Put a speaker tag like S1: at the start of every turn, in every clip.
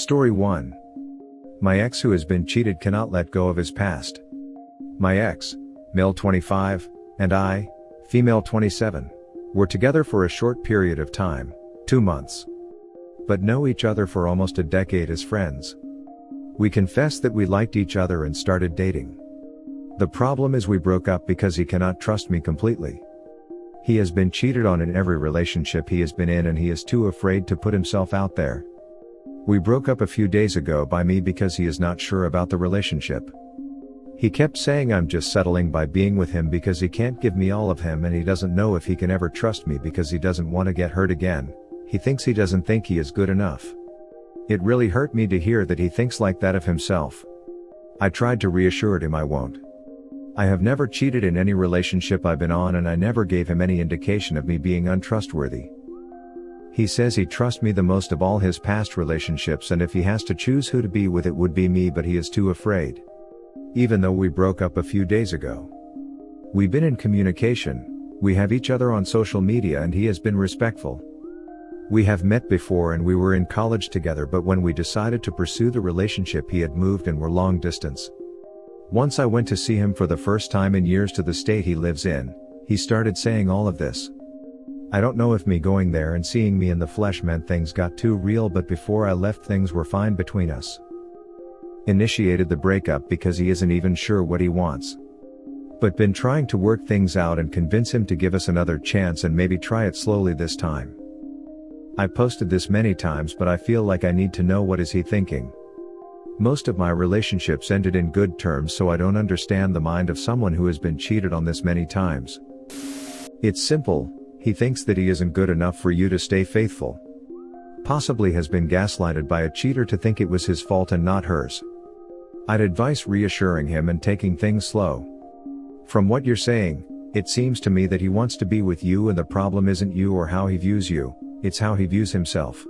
S1: Story 1. My ex who has been cheated cannot let go of his past. My ex, male 25, and I, female 27, were together for a short period of time, 2 months. But know each other for almost a decade as friends. We confessed that we liked each other and started dating. The problem is we broke up because he cannot trust me completely. He has been cheated on in every relationship he has been in and he is too afraid to put himself out there. We broke up a few days ago by me because he is not sure about the relationship. He kept saying I'm just settling by being with him because he can't give me all of him and he doesn't know if he can ever trust me because he doesn't want to get hurt again. He thinks he doesn't think he is good enough. It really hurt me to hear that he thinks like that of himself. I tried to reassure him I won't. I have never cheated in any relationship I've been on and I never gave him any indication of me being untrustworthy. He says he trusts me the most of all his past relationships and if he has to choose who to be with it would be me, but he is too afraid. Even though we broke up a few days ago. We've been in communication, we have each other on social media and he has been respectful. We have met before and we were in college together, but when we decided to pursue the relationship he had moved and were long distance. Once I went to see him for the first time in years to the state he lives in, he started saying all of this. I don't know if me going there and seeing me in the flesh meant things got too real, but before I left things were fine between us. Initiated the breakup because he isn't even sure what he wants. But been trying to work things out and convince him to give us another chance and maybe try it slowly this time. I posted this many times, but I feel like I need to know what is he thinking. Most of my relationships ended in good terms, so I don't understand the mind of someone who has been cheated on this many times. It's simple. He thinks that he isn't good enough for you to stay faithful. Possibly has been gaslighted by a cheater to think it was his fault and not hers. I'd advise reassuring him and taking things slow. From what you're saying, it seems to me that he wants to be with you and the problem isn't you or how he views you, it's how he views himself.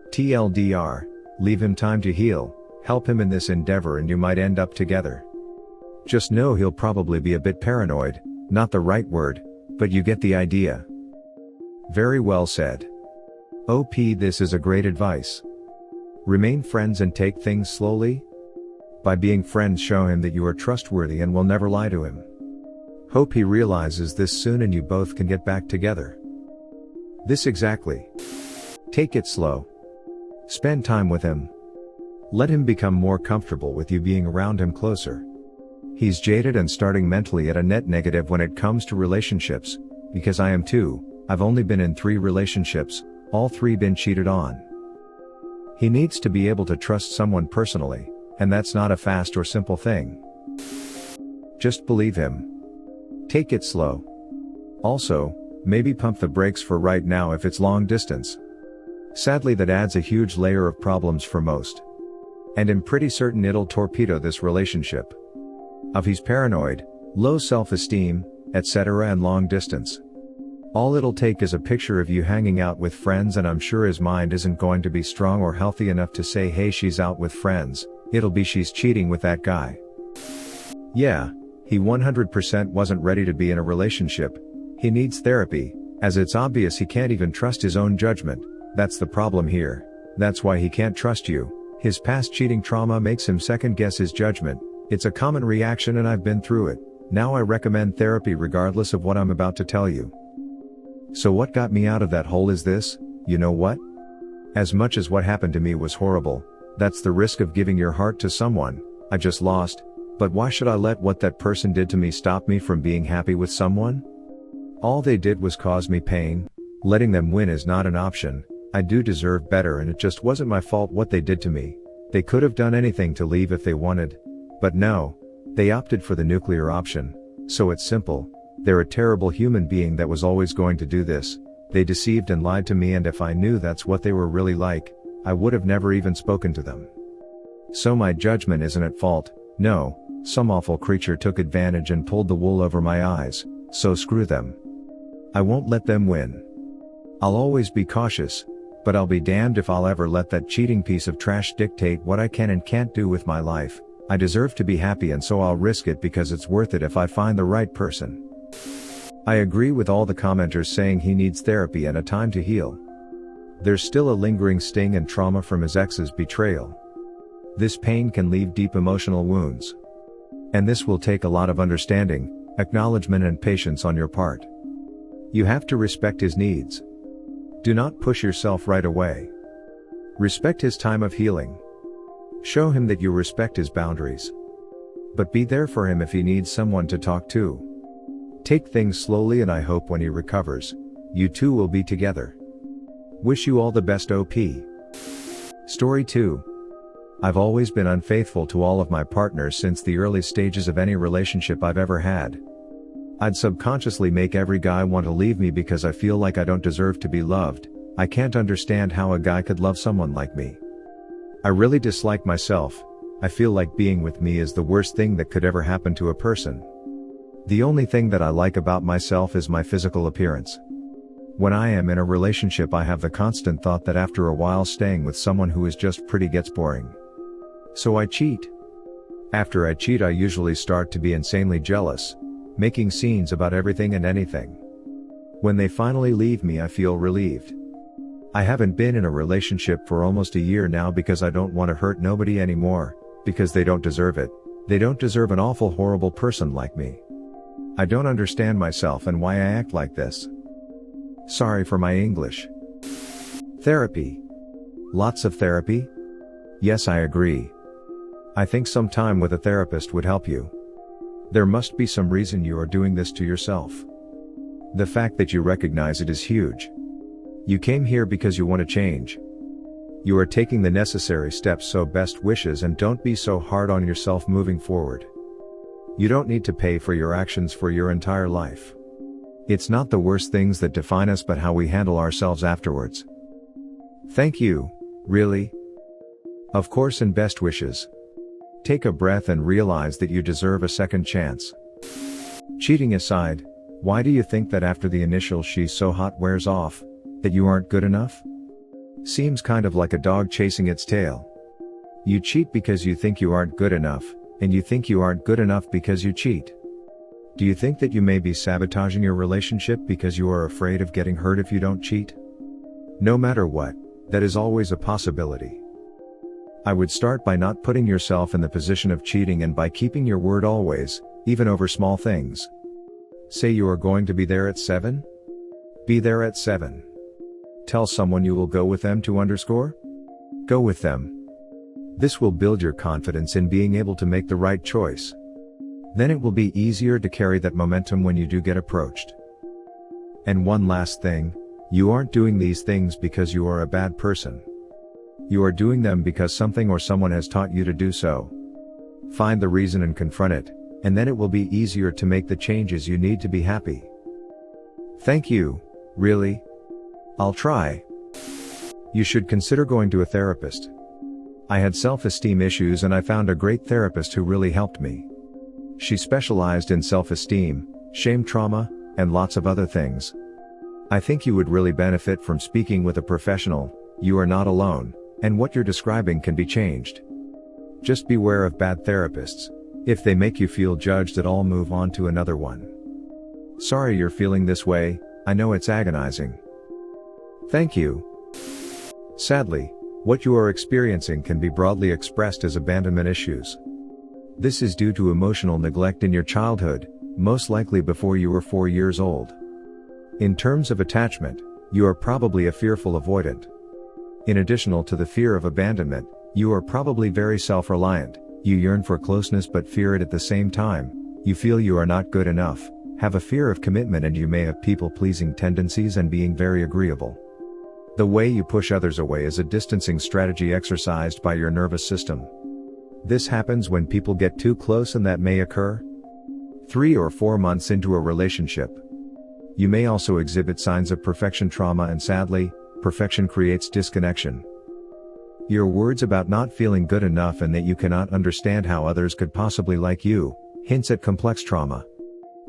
S1: TLDR, leave him time to heal, help him in this endeavor and you might end up together. Just know he'll probably be a bit paranoid, not the right word, but you get the idea. Very well said. OP, this is a great advice. Remain friends and take things slowly. By being friends, show him that you are trustworthy and will never lie to him. Hope he realizes this soon and you both can get back together. This exactly. Take it slow. Spend time with him. Let him become more comfortable with you being around him closer. He's jaded and starting mentally at a net negative when it comes to relationships, because I am too. I've only been in 3 relationships, all 3 been cheated on. He needs to be able to trust someone personally, and that's not a fast or simple thing. Just believe him. Take it slow. Also, maybe pump the brakes for right now if it's long distance. Sadly, that adds a huge layer of problems for most. And I'm pretty certain it'll torpedo this relationship. Of he's paranoid, low self-esteem, etc. and long distance. All it'll take is a picture of you hanging out with friends and I'm sure his mind isn't going to be strong or healthy enough to say hey she's out with friends, it'll be she's cheating with that guy. Yeah, he 100% wasn't ready to be in a relationship, he needs therapy, as it's obvious he can't even trust his own judgment, that's the problem here, that's why he can't trust you, his past cheating trauma makes him second guess his judgment. It's a common reaction and I've been through it. Now I recommend therapy regardless of what I'm about to tell you. So what got me out of that hole is this, you know what? As much as what happened to me was horrible, that's the risk of giving your heart to someone I just lost, but why should I let what that person did to me stop me from being happy with someone? All they did was cause me pain. Letting them win is not an option. I do deserve better and it just wasn't my fault what they did to me. They could have done anything to leave if they wanted. But no, they opted for the nuclear option, so it's simple, they're a terrible human being that was always going to do this, they deceived and lied to me and if I knew that's what they were really like, I would have never even spoken to them. So my judgment isn't at fault, no, some awful creature took advantage and pulled the wool over my eyes, so screw them. I won't let them win. I'll always be cautious, but I'll be damned if I'll ever let that cheating piece of trash dictate what I can and can't do with my life. I deserve to be happy and so I'll risk it because it's worth it if I find the right person. I agree with all the commenters saying he needs therapy and a time to heal. There's still a lingering sting and trauma from his ex's betrayal. This pain can leave deep emotional wounds. And this will take a lot of understanding, acknowledgement and patience on your part. You have to respect his needs. Do not push yourself right away. Respect his time of healing. Show him that you respect his boundaries. But be there for him if he needs someone to talk to. Take things slowly, and I hope when he recovers, you two will be together. Wish you all the best, OP. Story 2. I've always been unfaithful to all of my partners since the early stages of any relationship I've ever had. I'd subconsciously make every guy want to leave me because I feel like I don't deserve to be loved. I can't understand how a guy could love someone like me. I really dislike myself. I feel like being with me is the worst thing that could ever happen to a person. The only thing that I like about myself is my physical appearance. When I am in a relationship, I have the constant thought that after a while staying with someone who is just pretty gets boring. So I cheat. After I cheat, I usually start to be insanely jealous, making scenes about everything and anything. When they finally leave me, I feel relieved. I haven't been in a relationship for almost a year now because I don't want to hurt nobody anymore, because they don't deserve it. They don't deserve an awful, horrible person like me. I don't understand myself and why I act like this. Sorry for my English. Therapy. Lots of therapy? Yes, I agree. I think some time with a therapist would help you. There must be some reason you are doing this to yourself. The fact that you recognize it is huge. You came here because you want to change. You are taking the necessary steps, so best wishes, and don't be so hard on yourself moving forward. You don't need to pay for your actions for your entire life. It's not the worst things that define us, but how we handle ourselves afterwards. Thank you, really. Of course, and best wishes. Take a breath and realize that you deserve a second chance. Cheating aside, why do you think that after the initial "she's so hot" wears off, that you aren't good enough? Seems kind of like a dog chasing its tail. You cheat because you think you aren't good enough, and you think you aren't good enough because you cheat. Do you think that you may be sabotaging your relationship because you are afraid of getting hurt if you don't cheat? No matter what, that is always a possibility. I would start by not putting yourself in the position of cheating and by keeping your word always, even over small things. Say you are going to be there at 7? Be there at 7. Tell someone you will go with them to _. Go with them. This will build your confidence in being able to make the right choice. Then it will be easier to carry that momentum when you do get approached. And one last thing, you aren't doing these things because you are a bad person. You are doing them because something or someone has taught you to do so. Find the reason and confront it, and then it will be easier to make the changes you need to be happy. Thank you, really. I'll try. You should consider going to a therapist. I had self-esteem issues and I found a great therapist who really helped me. She specialized in self-esteem, shame trauma, and lots of other things. I think you would really benefit from speaking with a professional. You are not alone, and what you're describing can be changed. Just beware of bad therapists. If they make you feel judged at all, move on to another one. Sorry you're feeling this way, I know it's agonizing. Thank you. Sadly, what you are experiencing can be broadly expressed as abandonment issues. This is due to emotional neglect in your childhood, most likely before you were 4 years old. In terms of attachment, you are probably a fearful avoidant. In addition to the fear of abandonment, you are probably very self-reliant. You yearn for closeness but fear it at the same time. You feel you are not good enough, have a fear of commitment, and you may have people-pleasing tendencies and being very agreeable. The way you push others away is a distancing strategy exercised by your nervous system. This happens when people get too close, and that may occur 3 or 4 months into a relationship. You may also exhibit signs of perfection trauma, and sadly, perfection creates disconnection. Your words about not feeling good enough and that you cannot understand how others could possibly like you hints at complex trauma.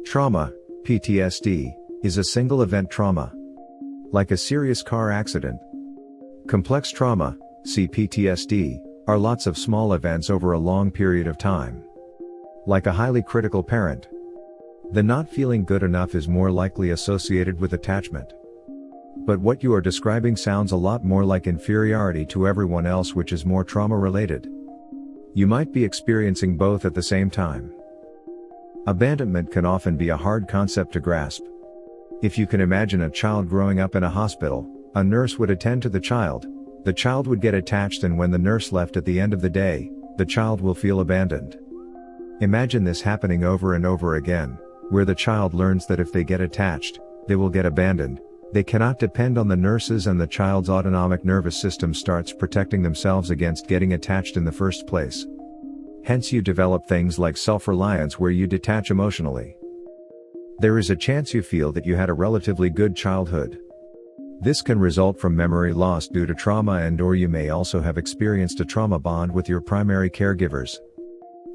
S1: Trauma, PTSD, is a single event trauma. Like a serious car accident. Complex trauma, CPTSD, are lots of small events over a long period of time. Like a highly critical parent. The not feeling good enough is more likely associated with attachment. But what you are describing sounds a lot more like inferiority to everyone else, which is more trauma-related. You might be experiencing both at the same time. Abandonment can often be a hard concept to grasp. If you can imagine a child growing up in a hospital, a nurse would attend to the child would get attached, and when the nurse left at the end of the day, the child will feel abandoned. Imagine this happening over and over again, where the child learns that if they get attached, they will get abandoned. They cannot depend on the nurses, and the child's autonomic nervous system starts protecting themselves against getting attached in the first place. Hence you develop things like self-reliance, where you detach emotionally. There is a chance you feel that you had a relatively good childhood. This can result from memory loss due to trauma, and/or you may also have experienced a trauma bond with your primary caregivers.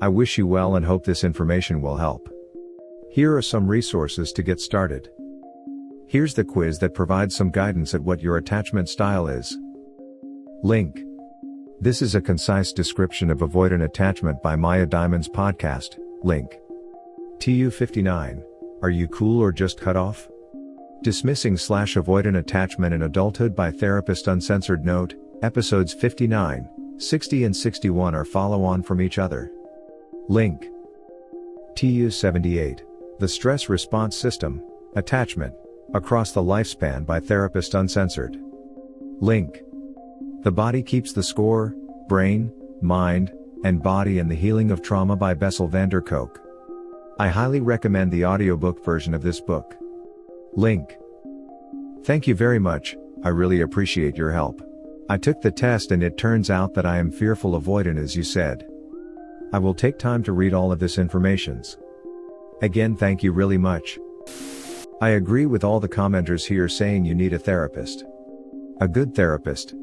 S1: I wish you well and hope this information will help. Here are some resources to get started. Here's the quiz that provides some guidance at what your attachment style is. Link. This is a concise description of avoidant attachment by Maya Diamond's podcast. Link. TU59. Are you cool or just cut off? Dismissing/avoidant attachment in adulthood by therapist uncensored. Note, episodes 59, 60 and 61 are follow-on from each other. Link. TU78. The Stress Response System, Attachment, Across the Lifespan by therapist uncensored. Link. The Body Keeps the Score, Brain, Mind, and Body and the Healing of Trauma by Bessel van der Kolk. I highly recommend the audiobook version of this book. Link. Thank you very much, I really appreciate your help. I took the test and it turns out that I am fearful avoidant, as you said. I will take time to read all of this information. Again, thank you really much. I agree with all the commenters here saying you need a therapist. A good therapist.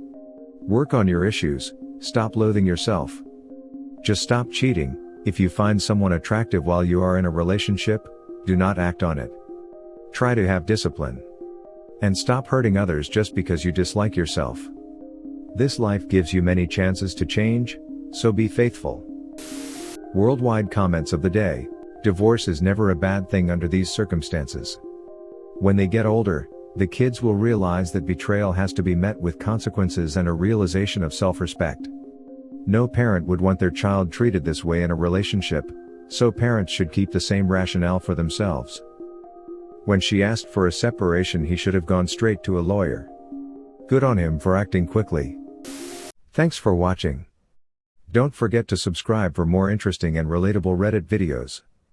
S1: Work on your issues, stop loathing yourself. Just stop cheating. If you find someone attractive while you are in a relationship, do not act on it. Try to have discipline. And stop hurting others just because you dislike yourself. This life gives you many chances to change, so be faithful. Worldwide comments of the day. Divorce is never a bad thing under these circumstances. When they get older, the kids will realize that betrayal has to be met with consequences and a realization of self-respect. No parent would want their child treated this way in a relationship, so parents should keep the same rationale for themselves. When she asked for a separation, he should have gone straight to a lawyer. Good on him for acting quickly. Thanks for watching. Don't forget to subscribe for more interesting and relatable Reddit videos.